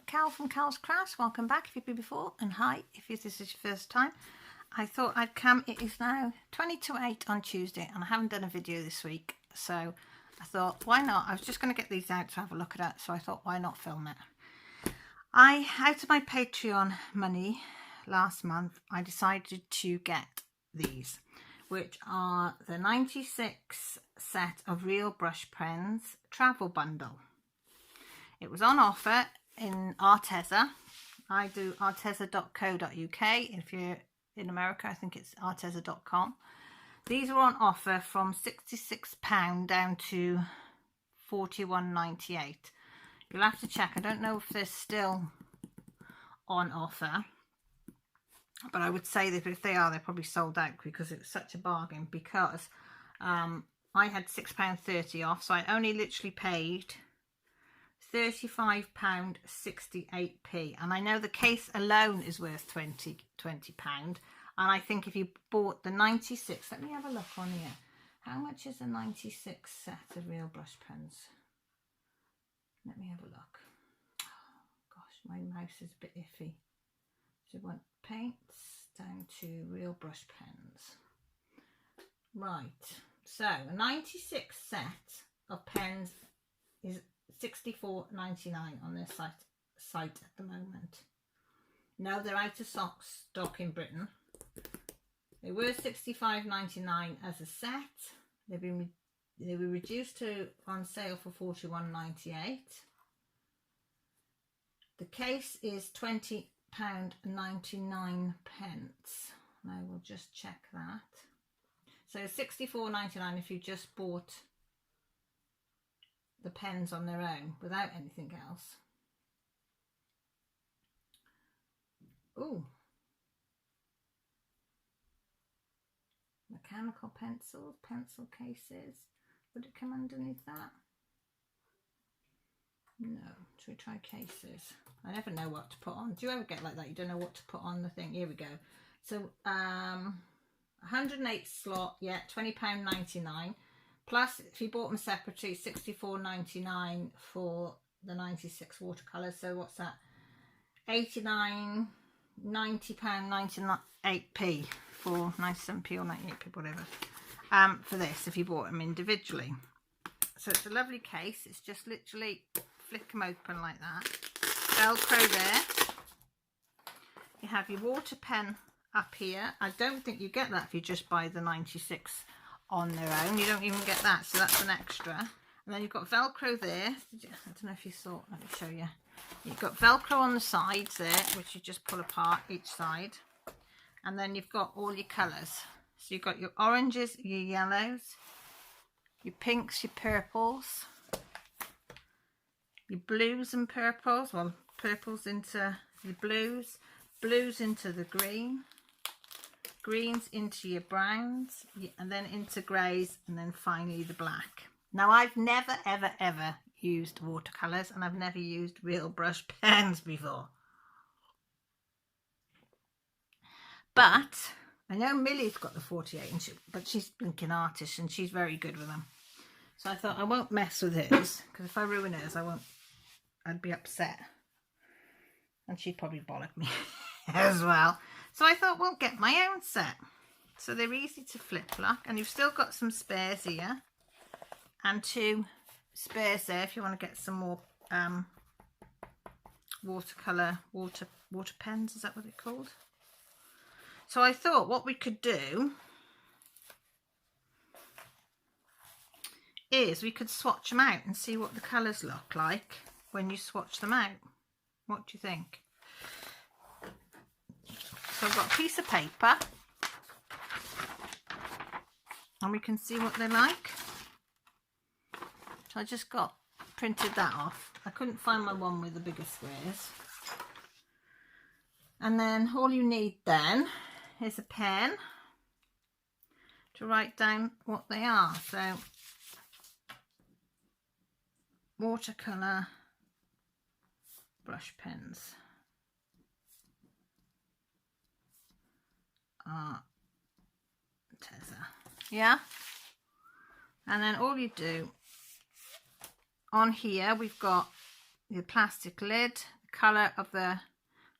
Cal from Cal's Crafts. Welcome back if you've been before, and hi if this is your first time. I thought I'd come. It is now 20 to 8 on Tuesday and I haven't done a video this week, so I thought why not. I was just going to get these out to have a look at it, so I thought why not film it. Out of my Patreon money last month, I decided to get these, which are the 96 set of real brush pens travel bundle. It was on offer in Arteza. I do arteza.co.uk. If you're in America, I think it's arteza.com. These are on offer from £66 down to £41.98. You'll have to check. I don't know if they're still on offer, but I would say that if they are, they're probably sold out because it was such a bargain, because I had £6.30 off, so I only literally paid £35.68, and I know the case alone is worth £20, and I think if you bought the 96, let me have a look on here, how much is a 96 set of real brush pens? Let me have a look. Oh gosh, my mouse is a bit iffy. So we want paints down to real brush pens. Right, so a 96 set of pens is £64.99 on their site at the moment. No, they're out of stock in Britain. They were £65.99 as a set. They were reduced to on sale for £41.98. The case is £20.99. I will just check that. So £64.99 if you just bought the pens on their own without anything else. Ooh. Mechanical pencils, pencil cases. Would it come underneath that? No. Should we try cases? I never know what to put on. Do you ever get like that? You don't know what to put on the thing? Here we go. So 108 slot, yeah, £20.99. Plus, if you bought them separately, £64.99 for the 96 watercolours. So what's that? £89, £90.98p for 97p or 98p, whatever. For this, if you bought them individually. So it's a lovely case. It's just literally flick them open like that. Velcro there. You have your water pen up here. I don't think you get that if you just buy the 96 on their own. You don't even get that, so that's an extra. And then you've got Velcro there. I don't know if you saw, let me show you. You've got Velcro on the sides there, which you just pull apart each side. And then you've got all your colours. So you've got your oranges, your yellows, your pinks, your purples, your blues and purples. Well, purples into the blues, blues into the green, greens into your browns, and then into greys, and then finally the black. Now, I've never ever used watercolours, and I've never used real brush pens before, but I know Millie's got the 48, but she's blinking artist and she's very good with them, so I thought I won't mess with hers, because if I ruin hers I'd be upset, and she'd probably bollock me as well. So I thought, well, get my own set. So they're easy to flip, look, and you've still got some spares here, and 2 spares there if you want to get some more watercolour, water pens, is that what they're called? So I thought what we could do is we could swatch them out and see what the colours look like when you swatch them out. What do you think? So I've got a piece of paper and we can see what they're like. So I just printed that off. I couldn't find my one with the bigger squares. And then all you need then is a pen to write down what they are. So watercolour brush pens. Arteza, yeah. And then all you do on here, we've got the plastic lid, colour of the,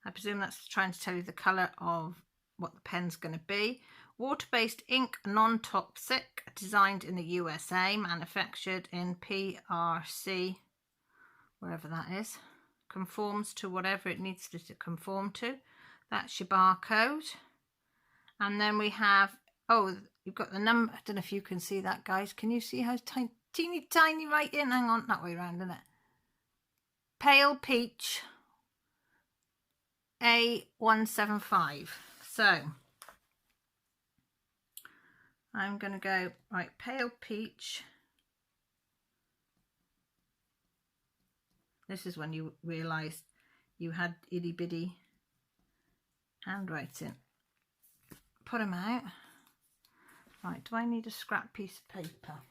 I presume that's trying to tell you the colour of what the pen's going to be. Water-based ink, non-toxic, designed in the USA, manufactured in PRC, wherever that is. Conforms to whatever it needs to conform to. That's your barcode. And then we have, oh, you've got the number. I don't know if you can see that, guys. Can you see how tiny, teeny tiny writing? Hang on, that way around, isn't it? Pale Peach A175. So I'm going to go, right, Pale Peach. This is when you realised you had itty bitty handwriting. Put them out. Right, do I need a scrap piece of paper?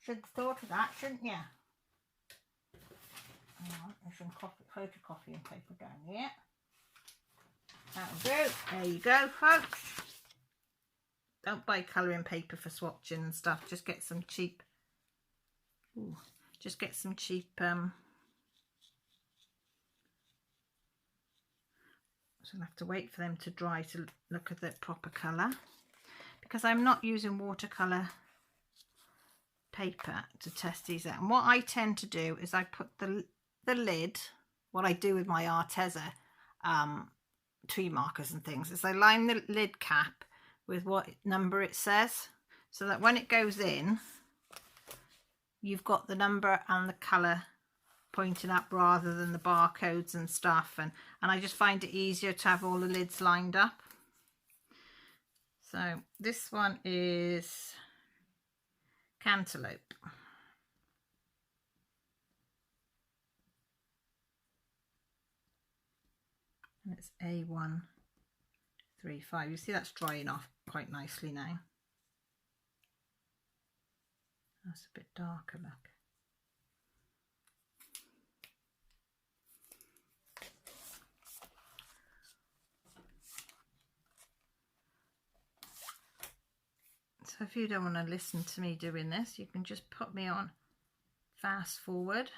Should have thought of that, shouldn't you? Hang on, there's some photocopying paper down here. That'll do. There you go, folks. Don't buy colouring paper for swatching and stuff. Just get some cheap. Ooh, just get some cheap. So I'll have to wait for them to dry to look at the proper colour, because I'm not using watercolour paper to test these out. And what I tend to do is I put the lid, what I do with my Arteza tree markers and things, is I line the lid cap with what number it says, so that when it goes in, you've got the number and the colour pointing up rather than the barcodes and stuff, and I just find it easier to have all the lids lined up. So this one is Cantaloupe. And it's A135. You see that's drying off quite nicely now. That's a bit darker, look. So if you don't want to listen to me doing this, you can just put me on fast forward.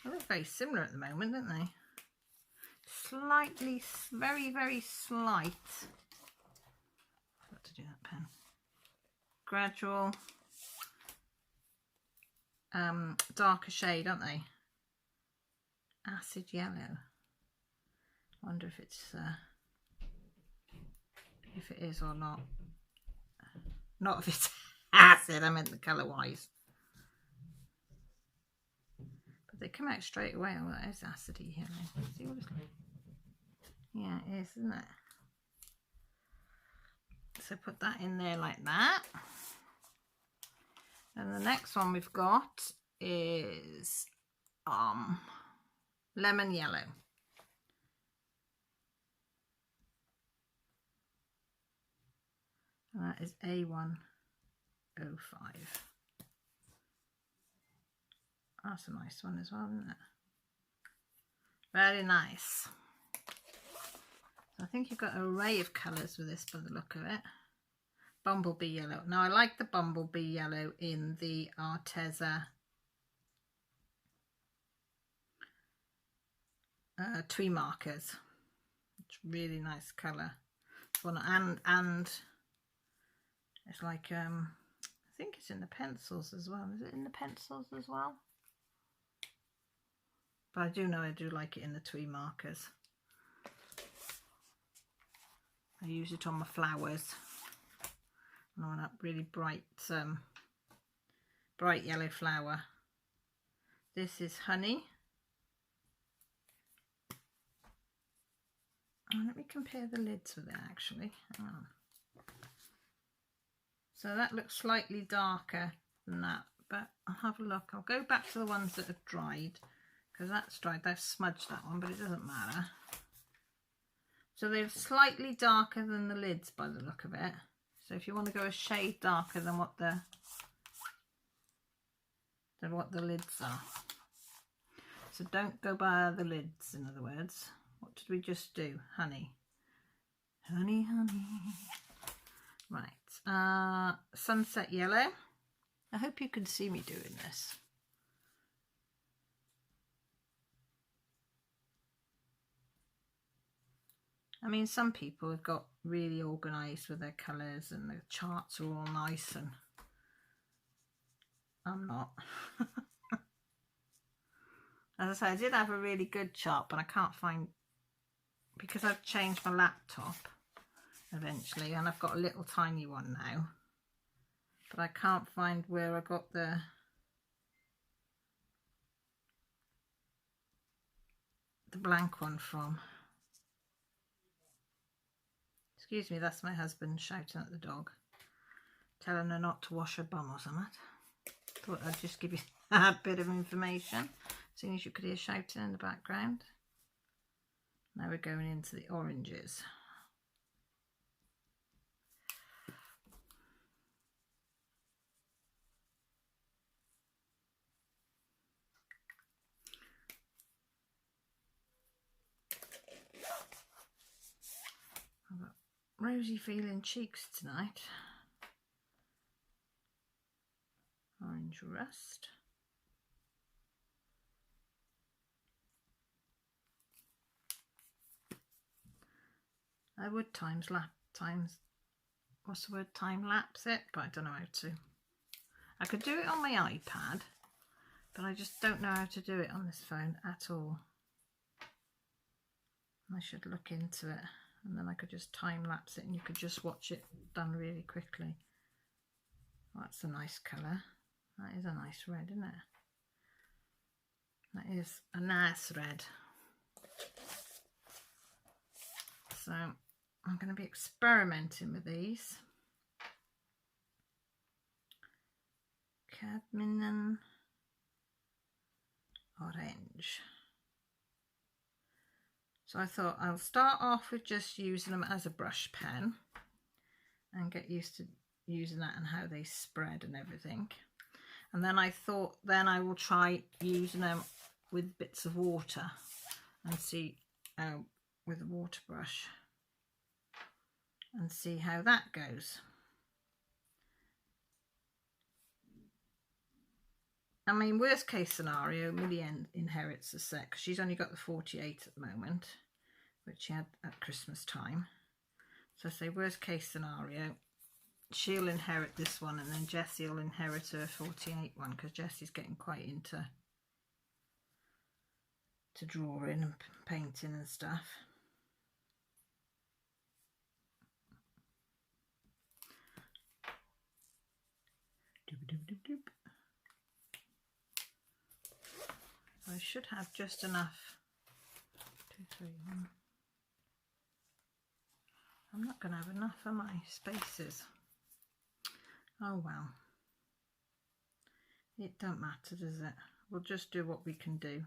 They look very similar at the moment, don't they? Slightly, very, very slight. I've got to do that pen. Gradual, darker shade, aren't they? Acid yellow. I wonder if it's if it is or not. Not if it's acid, I meant the colour wise. But they come out straight away. Oh, that is acidy yellow. See what it's like? Yeah, it is, isn't it? So put that in there like that. And the next one we've got is lemon yellow. And that is A105. That's a nice one as well, isn't it? Very nice. So I think you've got an array of colours with this by the look of it. Bumblebee yellow. Now I like the bumblebee yellow in the Arteza tree markers. It's really nice colour. And it's like I think it's in the pencils as well. Is it in the pencils as well? But I do know I do like it in the tree markers. I use it on my flowers. And I want that really bright bright yellow flower. This is honey. Oh, let me compare the lids with it actually. Hang on. So that looks slightly darker than that, but I'll have a look. I'll go back to the ones that have dried, because that's dried. They've smudged that one, but it doesn't matter. So they're slightly darker than the lids by the look of it. So if you want to go a shade darker than what the lids are. So don't go by the lids, in other words. What did we just do? Honey. Honey, honey. Right, sunset yellow. I hope you can see me doing this. I mean, some people have got really organised with their colours and the charts are all nice, and I'm not. As I say, I did have a really good chart, but I can't find, because I've changed my laptop eventually and I've got a little tiny one now, but I can't find where I got the blank one from. Excuse me, that's my husband shouting at the dog, telling her not to wash her bum or something. Thought I'd just give you a bit of information, seeing as you could hear shouting in the background. Now we're going into the oranges. I've got rosy feeling cheeks tonight. Orange rust. I would what's the word, time lapse it, but I don't know how to. I could do it on my iPad, but I just don't know how to do it on this phone at all. I should look into it, and then I could just time lapse it and you could just watch it done really quickly. Oh, that's a nice colour. That is a nice red, isn't it? That is a nice red. So I'm going to be experimenting with these. Cadmium orange. So I thought I'll start off with just using them as a brush pen and get used to using that and how they spread and everything. And then I thought then I will try using them with bits of water and see with a water brush and see how that goes. I mean, worst case scenario, Millie inherits the set because she's only got the 48 at the moment, which she had at Christmas time. So I say worst case scenario, she'll inherit this one and then Jessie will inherit her 48 one, because Jessie's getting quite into drawing and painting and stuff. I should have just enough. 2, 3, 1. I'm not going to have enough of my spaces. Oh well. It don't matter, does it? We'll just do what we can do.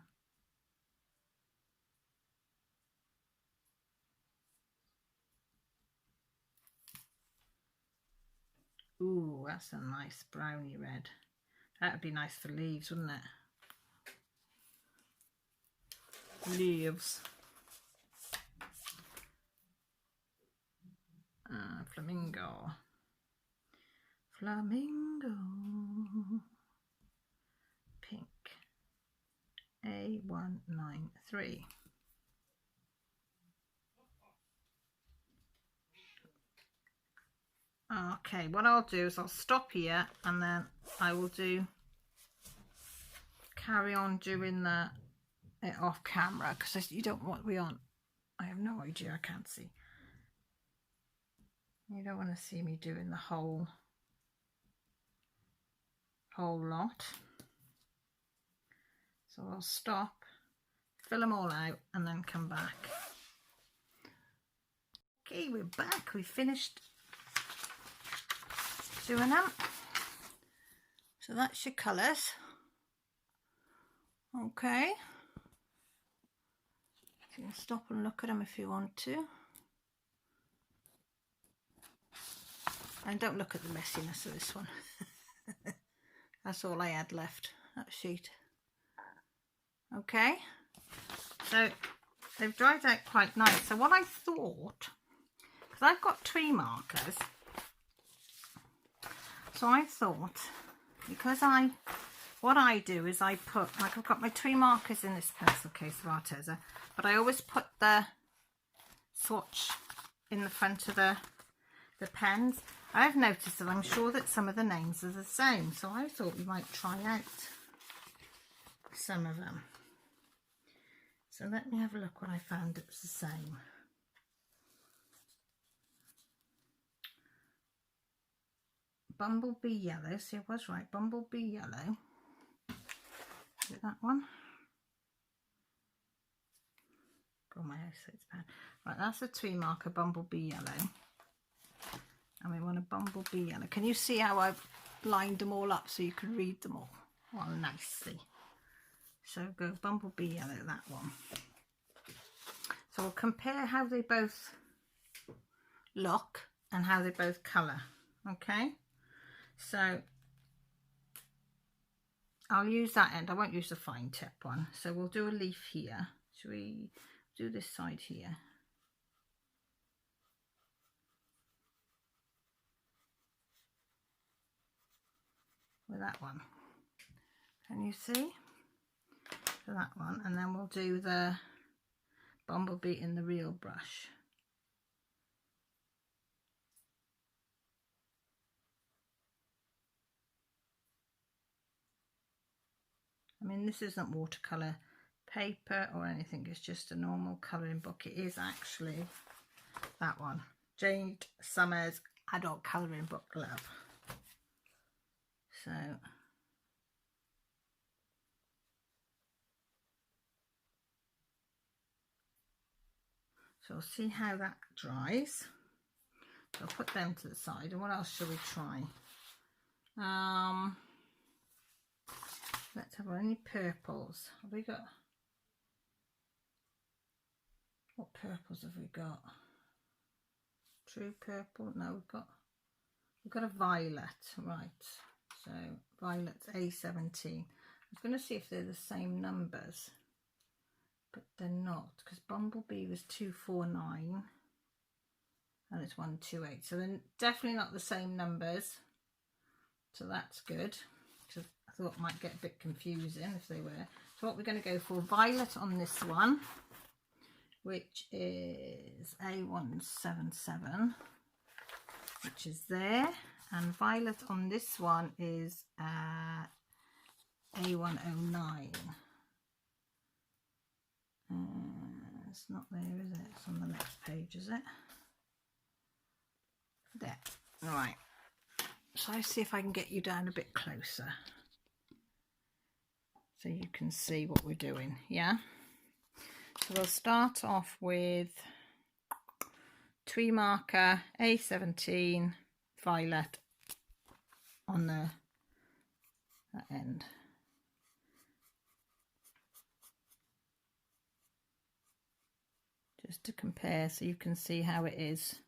Ooh, that's a nice browny red. That would be nice for leaves, wouldn't it? Leaves. Flamingo. Flamingo. Pink. A193. Okay, what I'll do is I'll stop here and then I will carry on doing it off camera, because you don't want I have no idea, I can't see. You don't want to see me doing the whole lot. So I'll stop, fill them all out and then come back. Okay, we're back. We finished doing them. So that's your colours. Okay. You can stop and look at them if you want to. And don't look at the messiness of this one. That's all I had left, that sheet. Okay, so they've dried out quite nice. So what I thought, because I've got tree markers, So I thought, because what I do is I put, like, I've got my 3 markers in this pencil case of Arteza, but I always put the swatch in the front of the pens. I've noticed that I'm sure that some of the names are the same, so I thought we might try out some of them. So let me have a look what I found it was the same. Bumblebee Yellow, see, I was right, Bumblebee Yellow. Is it that one? Oh, my eyesight's bad. Right, that's a 3 marker Bumblebee Yellow. And we want a Bumblebee Yellow. Can you see how I've lined them all up so you can read them all? Well, nicely. So go Bumblebee Yellow, that one. So we'll compare how they both look and how they both colour. Okay? So I'll use that end. I won't use the fine tip one. So we'll do a leaf here. Should we do this side here? With that one. Can you see? For that one. And then we'll do the Bumblebee in the real brush. I mean, this isn't watercolour paper or anything, it's just a normal colouring book. It is actually that one, Jade Summers Adult Colouring Book, love. So we'll see how that dries. So I'll put them to the side. And what else shall we try? Let's have any purples. Have we got? What purples have we got? True purple? No, we've got a violet, right? So violet's A17. I was going to see if they're the same numbers, but they're not, because Bumblebee was 249 and it's 128. So they're definitely not the same numbers. So that's good, because I thought it might get a bit confusing if they were. So what we're going to go for, violet on this one, which is A177, which is there, and violet on this one is A109. It's not there, is it? It's on the next page, is it? There. All right. So I see if I can get you down a bit closer so you can see what we're doing. Yeah. So we'll start off with 3 marker A17 violet on that end. Just to compare so you can see how it is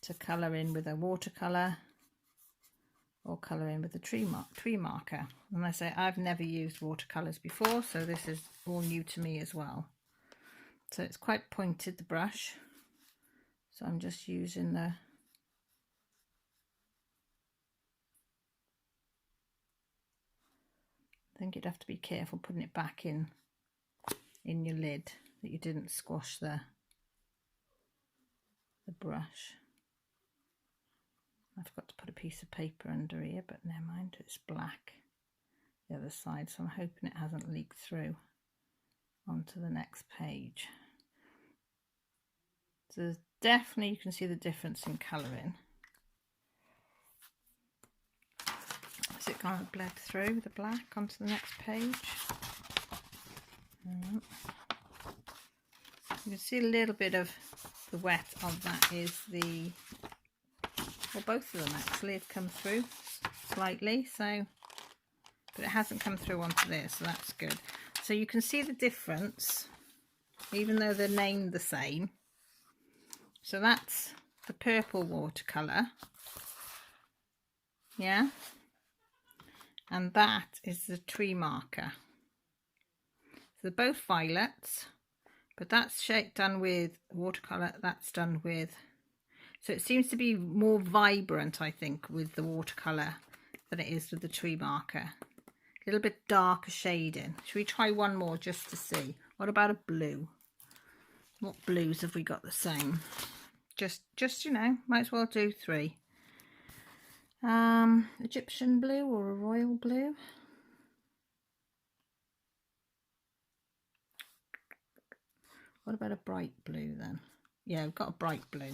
to colour in with a watercolour or colour in with a tree marker. And I say I've never used watercolours before, so this is all new to me as well. So it's quite pointed, the brush, so I'm just using the I think you'd have to be careful putting it back in your lid, that you didn't squash the brush. I forgot to put a piece of paper under here, but never mind, it's black the other side, so I'm hoping it hasn't leaked through onto the next page. So there's definitely, you can see the difference in colouring. Has it kind of bled through the black onto the next page? You can see a little bit of the wet on that is the, well, both of them actually have come through slightly, so, but it hasn't come through onto there, so that's good. So you can see the difference, even though they're named the same. So that's the purple watercolour, yeah, and that is the tree marker. So they're both violets, but that's done with watercolour, that's done with So it seems to be more vibrant, I think, with the watercolour than it is with the tree marker. A little bit darker shading. Should we try one more just to see? What about a blue? What blues have we got the same? Just you know, might as well do 3. Egyptian blue or a royal blue? What about a bright blue then? Yeah, we've got a bright blue.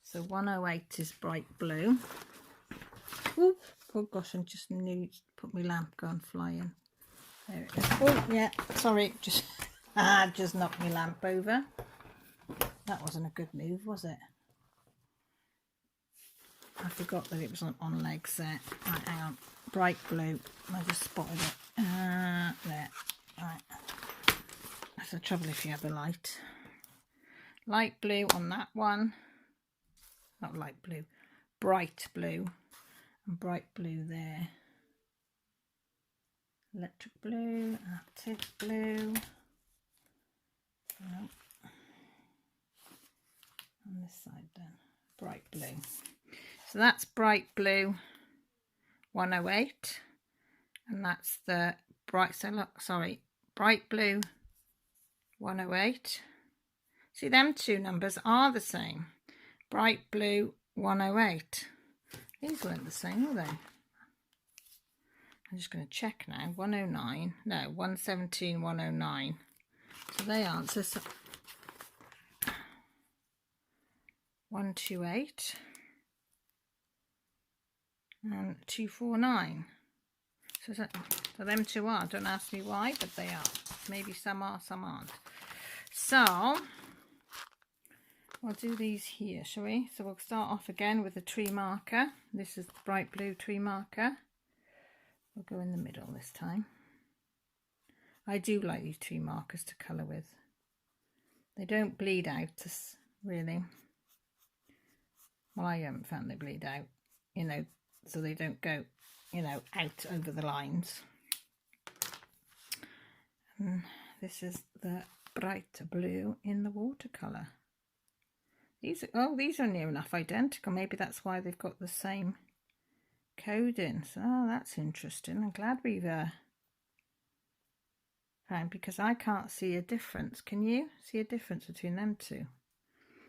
So 108 is bright blue. Oh, oh gosh, I just need to put my lamp going flying. There it is. Oh, yeah, sorry, just knocked my lamp over. That wasn't a good move, was it? I forgot that it was on legs there. Right, hang on. Bright blue. I just spotted it. There. Right. That's the trouble if you have a light. Light blue on that one. Not light blue. Bright blue. And bright blue there. Electric blue. Arteza blue. No. On this side then. Bright blue. So that's bright blue 108, and that's the bright, so look, sorry, bright blue 108. See, them two numbers are the same. Bright blue 108. These weren't the same, were they? I'm just going to check now. 109, no, 117, 109. So they answer. So 128. And 249. So them two are. Don't ask me why, but they are. Maybe some are, some aren't. So we'll do these here, shall we? So we'll start off again with a tree marker. This is the bright blue tree marker. We'll go in the middle this time. I do like these tree markers to colour with. They don't bleed out, really. Well, I haven't found they bleed out, you know, so they don't go, you know, out over the lines. And this is the bright blue in the watercolour. These are near enough identical. Maybe that's why they've got the same coding. So that's interesting. I'm glad we've found, because I can't see a difference. Can you see a difference between them two?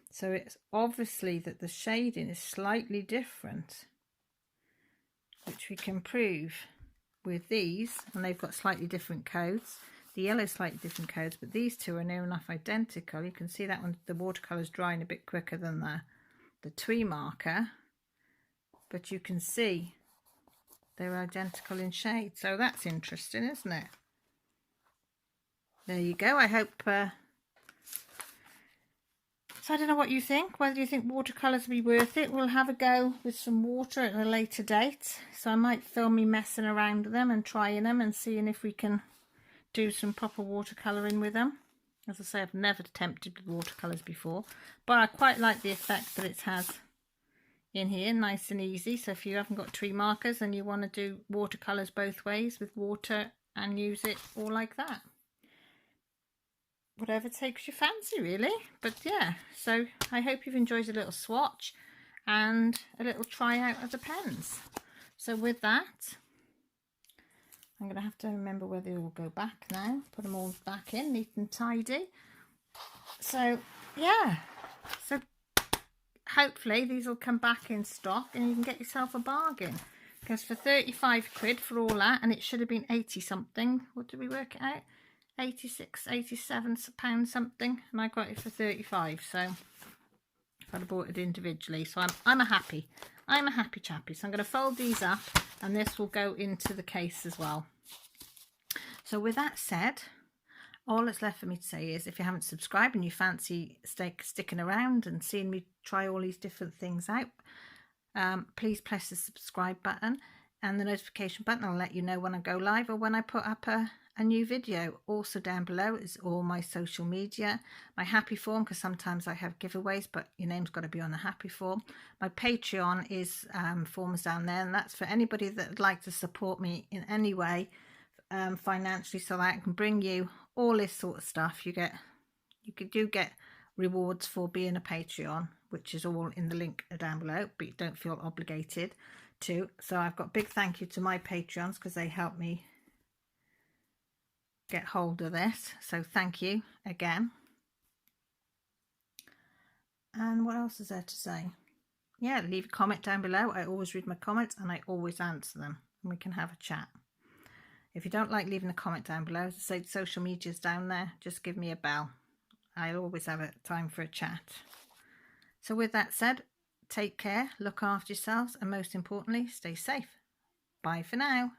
So it's obviously that the shading is slightly different, which we can prove with these, and they've got slightly different codes. The yellow is slightly different codes, but these two are near enough identical. You can see that one, the watercolour is drying a bit quicker than the tree marker, but you can see they're identical in shade. So that's interesting, isn't it? There you go. I hope so I don't know what you think, whether you think watercolours will be worth it. We'll have a go with some water at a later date. So I might film me messing around with them and trying them and seeing if we can do some proper watercolouring with them. As I say, I've never attempted with watercolours before, but I quite like the effect that it has in here, nice and easy. So if you haven't got tree markers and you want to do watercolours both ways with water and use it all like that. Whatever takes your fancy, really. But yeah, so I hope you've enjoyed a little swatch and a little try out of the pens. So with that, I'm going to have to remember where they all go back now. Put them all back in, neat and tidy. So yeah, so hopefully these will come back in stock and you can get yourself a bargain. Because for 35 quid for all that, and it should have been 80 something. What did we work it out? 86, 87 pounds something, and I got it for 35. So if I'd have bought it individually, so I'm a happy chappy. So I'm going to fold these up, and this will go into the case as well. So with that said, all that's left for me to say is, if you haven't subscribed and you fancy sticking around and seeing me try all these different things out, please press the subscribe button and the notification button. I'll let you know when I go live or when I put up a new video. Also down below is all my social media, my happy form, because sometimes I have giveaways, but your name's got to be on the happy form. My Patreon is forms down there, and that's for anybody that would like to support me in any way financially, so that I can bring you all this sort of stuff. You do get rewards for being a Patreon, which is all in the link down below, but you don't feel obligated to. So I've got a big thank you to my Patreons because they helped me get hold of this. So thank you again. And what else is there to say? Yeah, leave a comment down below. I always read my comments and I always answer them, and we can have a chat. If you don't like leaving a comment down below, as I say, social media's down there. Just give me a bell. I'll always have a time for a chat. So with that said, take care, look after yourselves, and most importantly, stay safe. Bye for now.